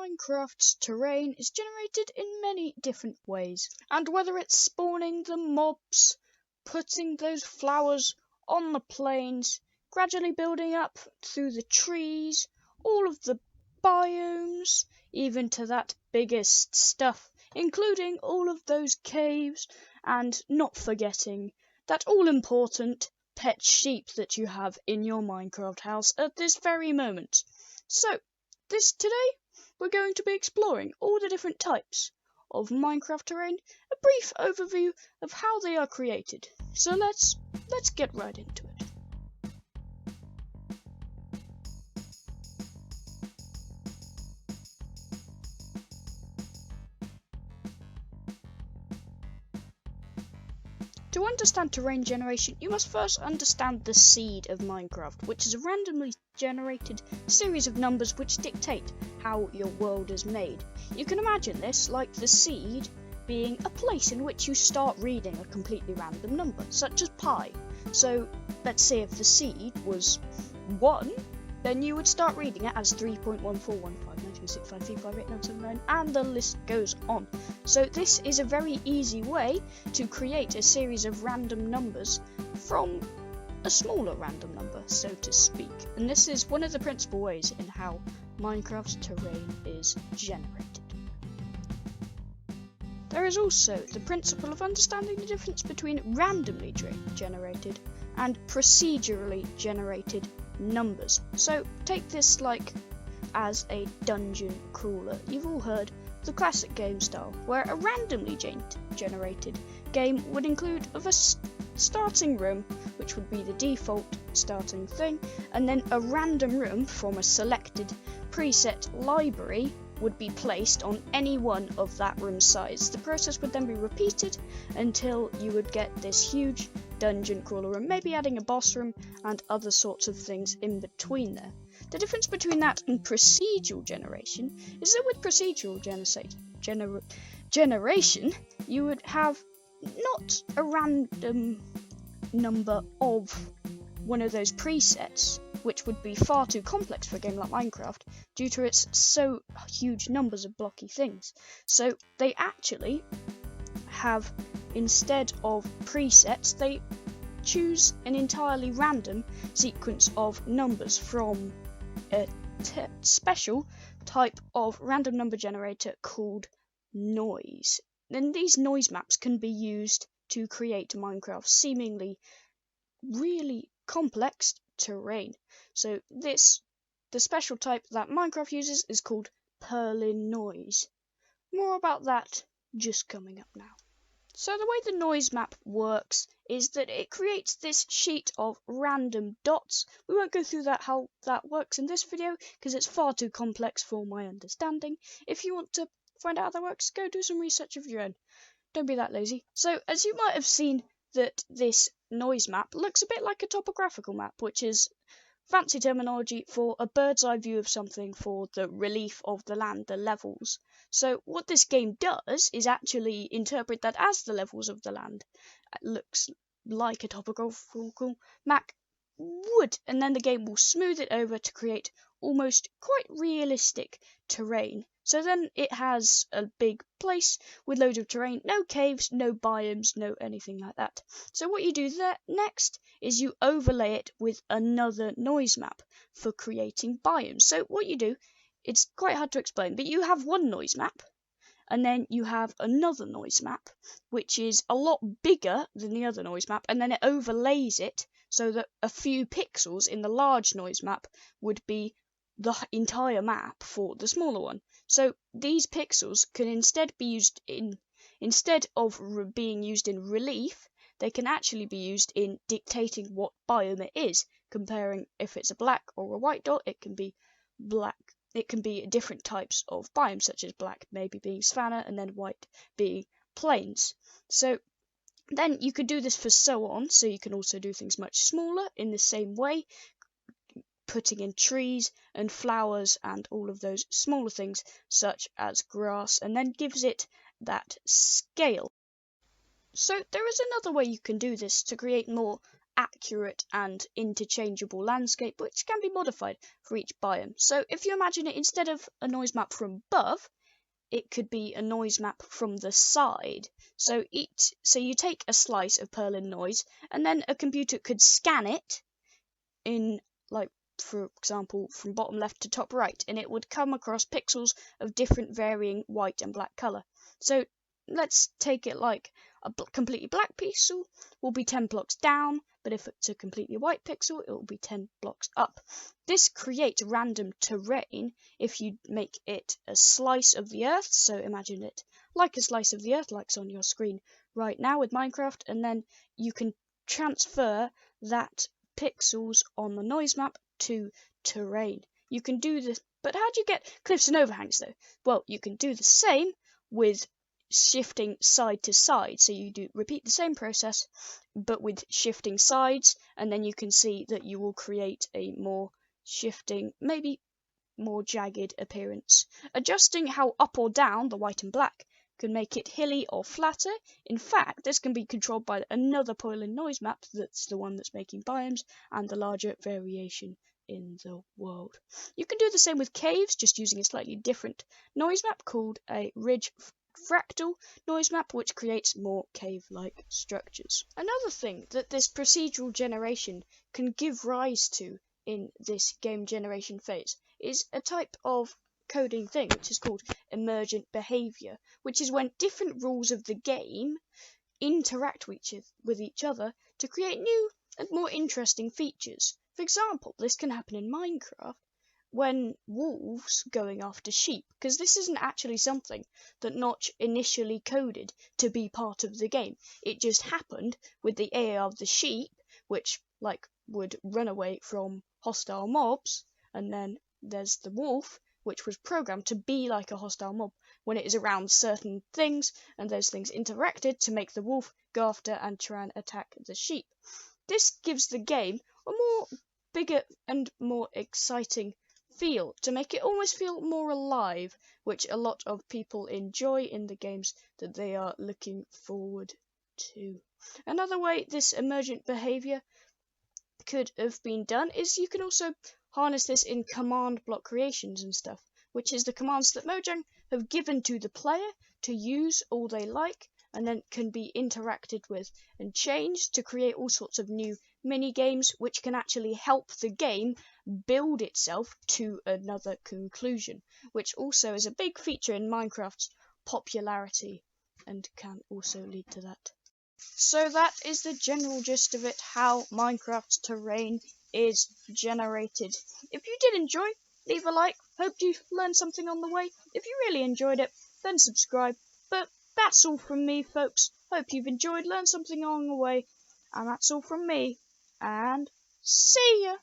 Minecraft's terrain is generated in many different ways, and whether it's spawning the mobs, putting those flowers on the plains, gradually building up through the trees, all of the biomes, even to that biggest stuff, including all of those caves, and not forgetting that all-important pet sheep that you have in your Minecraft house at this very moment. So, today we're going to be exploring all the different types of Minecraft terrain, a brief overview of how they are created. So let's get right into it. To understand terrain generation, you must first understand the seed of Minecraft, which is a randomly generated series of numbers which dictate how your world is made. You can imagine this like the seed being a place in which you start reading a completely random number, such as pi. So let's say if the seed was 1, then you would start reading it as 3.1415926535897, and the list goes on. So this is a very easy way to create a series of random numbers from a smaller random number, so to speak. And this is one of the principal ways in how Minecraft's terrain is generated. There is also the principle of understanding the difference between randomly generated and procedurally generated numbers. So take this like as a dungeon crawler. You've all heard the classic game style, where a randomly generated game would include a starting room, which would be the default starting thing, and then a random room from a selected preset library would be placed on any one of that room's sides. The process would then be repeated until you would get this huge dungeon crawler room, maybe adding a boss room and other sorts of things in between there. The difference between that and procedural generation is that with procedural generation, you would have not a random number of one of those presets, which would be far too complex for a game like Minecraft due to its so huge numbers of blocky things. So they actually have, instead of presets, they choose an entirely random sequence of numbers from a special type of random number generator called noise. Then these noise maps can be used to create Minecraft's seemingly really complex terrain. So the special type that Minecraft uses is called Perlin noise. More about that just coming up now. So the way the noise map works is that it creates this sheet of random dots. We won't go through how that works in this video because it's far too complex for my understanding. If you want to find out how that works, go do some research of your own. Don't be that lazy. So as you might have seen, that this noise map looks a bit like a topographical map, which is fancy terminology for a bird's eye view of something for the relief of the land, the levels. So what this game does is actually interpret that as the levels of the land looks like a topographical map would, and then the game will smooth it over to create almost quite realistic terrain. So then it has a big place with loads of terrain, no caves, no biomes, no anything like that. So what you do next is you overlay it with another noise map for creating biomes. So what you do, it's quite hard to explain, but you have one noise map, and then you have another noise map, which is a lot bigger than the other noise map, and then it overlays it so that a few pixels in the large noise map would be the entire map for the smaller one. So these pixels can instead be used instead of being used in relief, they can actually be used in dictating what biome it is. Comparing if it's a black or a white dot, it can be black. It can be different types of biomes, such as black maybe being savanna and then white being plains. So then you could do this for so on, so you can also do things much smaller in the same way, putting in trees and flowers and all of those smaller things such as grass, and then gives it that scale. So there is another way you can do this to create more accurate and interchangeable landscape which can be modified for each biome. So if you imagine it, instead of a noise map from above, it could be a noise map from the side. So you take a slice of Perlin noise, and then a computer could scan it in, like, for example, from bottom left to top right, and it would come across pixels of different varying white and black color. So let's take it like a completely black pixel will be 10 blocks down, but if it's a completely white pixel, it will be 10 blocks up. This creates random terrain if you make it a slice of the earth. So imagine it like a slice of the earth, like it's on your screen right now with Minecraft, and then you can transfer that pixels on the noise map to terrain. You can do this, but how do you get cliffs and overhangs though? Well, you can do the same with shifting side to side. So you repeat the same process, but with shifting sides, and then you can see that you will create a more shifting, maybe more jagged appearance. Adjusting how up or down the white and black can make it hilly or flatter. In fact, this can be controlled by another Perlin noise map that's the one that's making biomes and the larger variation in the world. You can do the same with caves, just using a slightly different noise map called a ridge fractal noise map, which creates more cave-like structures. Another thing that this procedural generation can give rise to in this game generation phase is a type of coding thing which is called Emergent Behavior, which is when different rules of the game interact with each other to create new and more interesting features. For example, this can happen in Minecraft when wolves going after sheep, because this isn't actually something that Notch initially coded to be part of the game. It just happened with the AI of the sheep, which would run away from hostile mobs, and then there's the wolf, which was programmed to be like a hostile mob when it is around certain things, and those things interacted to make the wolf go after and try and attack the sheep. This gives the game a more bigger and more exciting feel, to make it almost feel more alive, which a lot of people enjoy in the games that they are looking forward to. Another way this emergent behavior could have been done is you can also harness this in command block creations and stuff, which is the commands that Mojang have given to the player to use all they like, and then can be interacted with and changed to create all sorts of new mini games which can actually help the game build itself to another conclusion, which also is a big feature in Minecraft's popularity and can also lead to that. So that is the general gist of it, how Minecraft's terrain is generated. If you did enjoy, leave a like. Hope you learned something on the way. If you really enjoyed it, then subscribe. But that's all from me, folks. Hope you've enjoyed, learned something along the way. And that's all from me. And see ya!